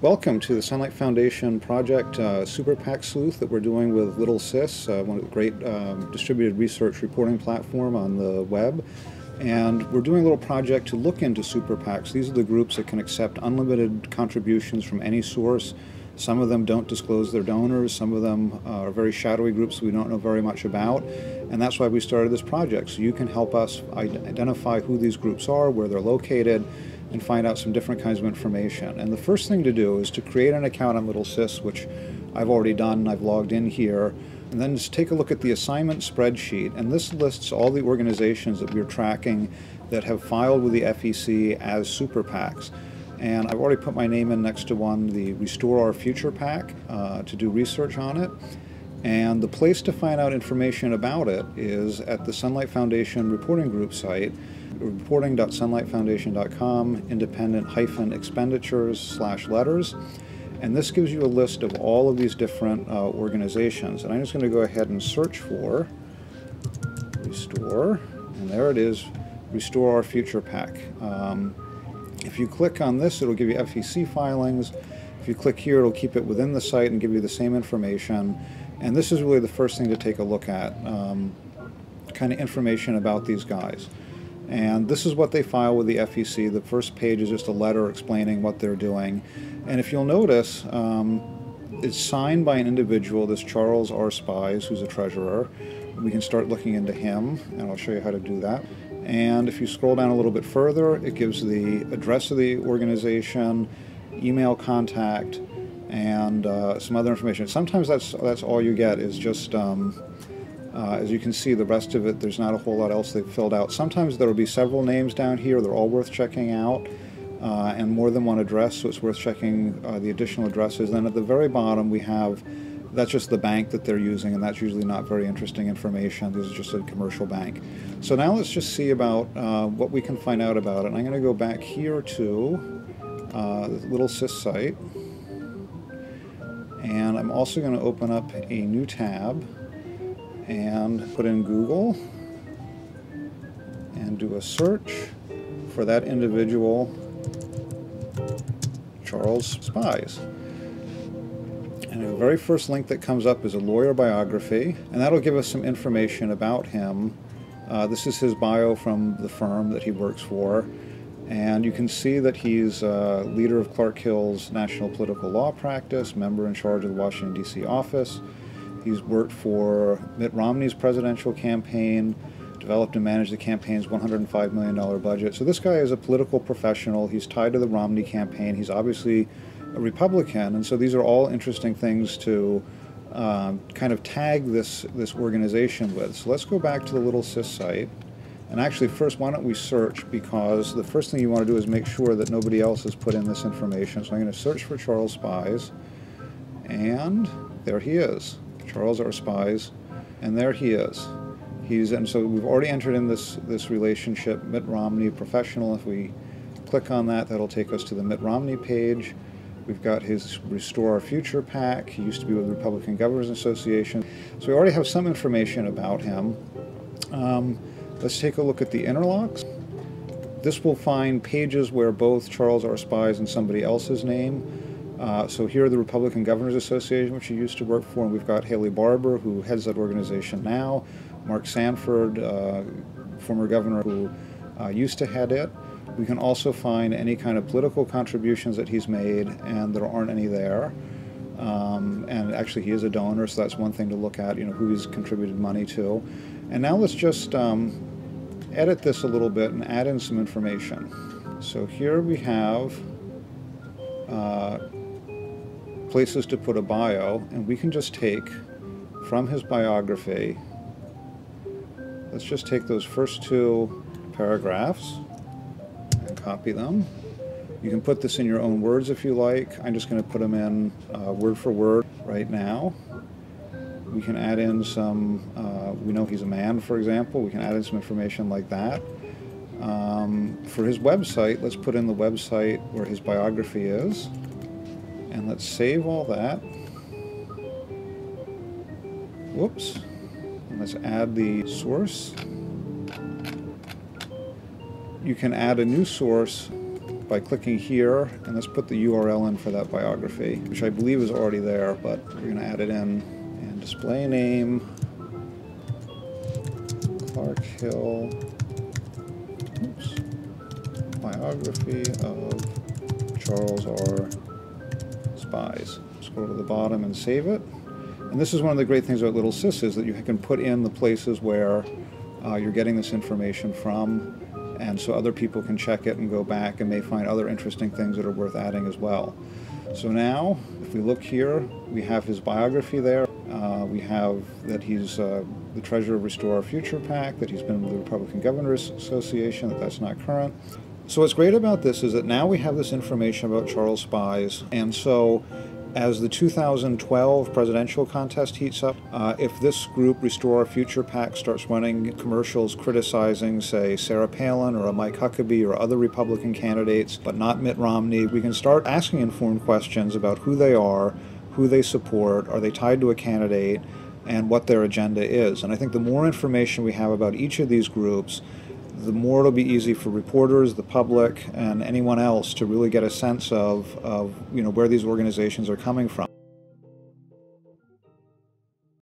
Welcome to the Sunlight Foundation project, Super PAC Sleuth that we're doing with Little Sis, one of the great distributed research reporting platform on the web. And we're doing a little project to look into super PACs. These are the groups that can accept unlimited contributions from any source. Some of them don't disclose their donors. Some of them are very shadowy groups we don't know very much about. And that's why we started this project, so you can help us identify who these groups are, where they're located, and find out some different kinds of information. And the first thing to do is to create an account on Little Sis, which I've already done. I've logged in here. And then just take a look at the assignment spreadsheet, and this lists all the organizations that we're tracking that have filed with the FEC as super PACs. And I've already put my name in next to one, the Restore Our Future PAC, to do research on it. And the place to find out information about it is at the Sunlight Foundation reporting group site, reporting.sunlightfoundation.com, independent-expenditures/letters. And this gives you a list of all of these different organizations. And I'm just going to go ahead and search for Restore, and there it is, Restore Our Future PAC. If you click on this, it'll give you FEC filings. If you click here, it'll keep it within the site and give you the same information. And this is really the first thing to take a look at, kind of information about these guys. And this is what they file with the FEC. The first page is just a letter explaining what they're doing. And if you'll notice, it's signed by an individual, this Charles R. Spies, who's a treasurer. We can start looking into him, and I'll show you how to do that. And if you scroll down a little bit further, it gives the address of the organization, email contact, and some other information. Sometimes that's all you get is just, as you can see, the rest of it, there's not a whole lot else they've filled out. Sometimes there will be several names down here. They're all worth checking out, and more than one address, so it's worth checking the additional addresses. Then at the very bottom, we have, that's just the bank that they're using, and that's usually not very interesting information. This is just a commercial bank. So now let's just see about what we can find out about it. And I'm going to go back here to the Little Sis site. And I'm also going to open up a new tab and put in Google and do a search for that individual, Charles Spies. And the very first link that comes up is a lawyer biography, and that'll give us some information about him. This is his bio from the firm that he works for. And you can see that he's leader of Clark Hill's national political law practice, member in charge of the Washington, D.C. office. He's worked for Mitt Romney's presidential campaign, developed and managed the campaign's $105 million budget. So this guy is a political professional. He's tied to the Romney campaign. He's obviously a Republican. And so these are all interesting things to kind of tag this organization with. So let's go back to the Little Sis site. And actually, first, why don't we search, because the first thing you want to do is make sure that nobody else has put in this information. So I'm going to search for Charles Spies, and there he is, Charles R. Spies, and there he is. And so we've already entered in this relationship, Mitt Romney professional. If we click on that, that'll take us to the Mitt Romney page. We've got his Restore Our Future PAC. He used to be with the Republican Governors Association. So we already have some information about him. Let's take a look at the interlocks. This will find pages where both Charles R. Spies and somebody else's name. So here are the Republican Governors Association, which he used to work for, and we've got Haley Barbour, who heads that organization now, Mark Sanford, former governor who used to head it. We can also find any kind of political contributions that he's made, and there aren't any there. And actually he is a donor, so that's one thing to look at, who he's contributed money to. And now let's just edit this a little bit and add in some information. So here we have places to put a bio, and we can just take from his biography, let's just take those first two paragraphs and copy them. You can put this in your own words if you like. I'm just going to put them in word for word right now. We can add in some, we know he's a man, for example. We can add in some information like that. For his website, let's put in the website where his biography is. And let's save all that. Whoops. And let's add the source. You can add a new source by clicking here, and let's put the URL in for that biography, which I believe is already there, but we're going to add it in. And display name, Clark Hill, oops, biography of Charles R. Spies. Scroll to the bottom and save it. And this is one of the great things about Little Sis, is that you can put in the places where you're getting this information from, and so other people can check it and go back and may find other interesting things that are worth adding as well. So now, if we look here, we have his biography there. We have that he's the treasurer of Restore Our Future PAC, that he's been with the Republican Governors Association, that's not current. So what's great about this is that now we have this information about Charles Spies, and so as the 2012 presidential contest heats up, if this group, Restore Our Future PAC, starts running commercials criticizing, say, Sarah Palin or a Mike Huckabee or other Republican candidates, but not Mitt Romney, we can start asking informed questions about who they are, who they support, are they tied to a candidate, and what their agenda is. And I think the more information we have about each of these groups, the more it'll be easy for reporters, the public, and anyone else to really get a sense of where these organizations are coming from.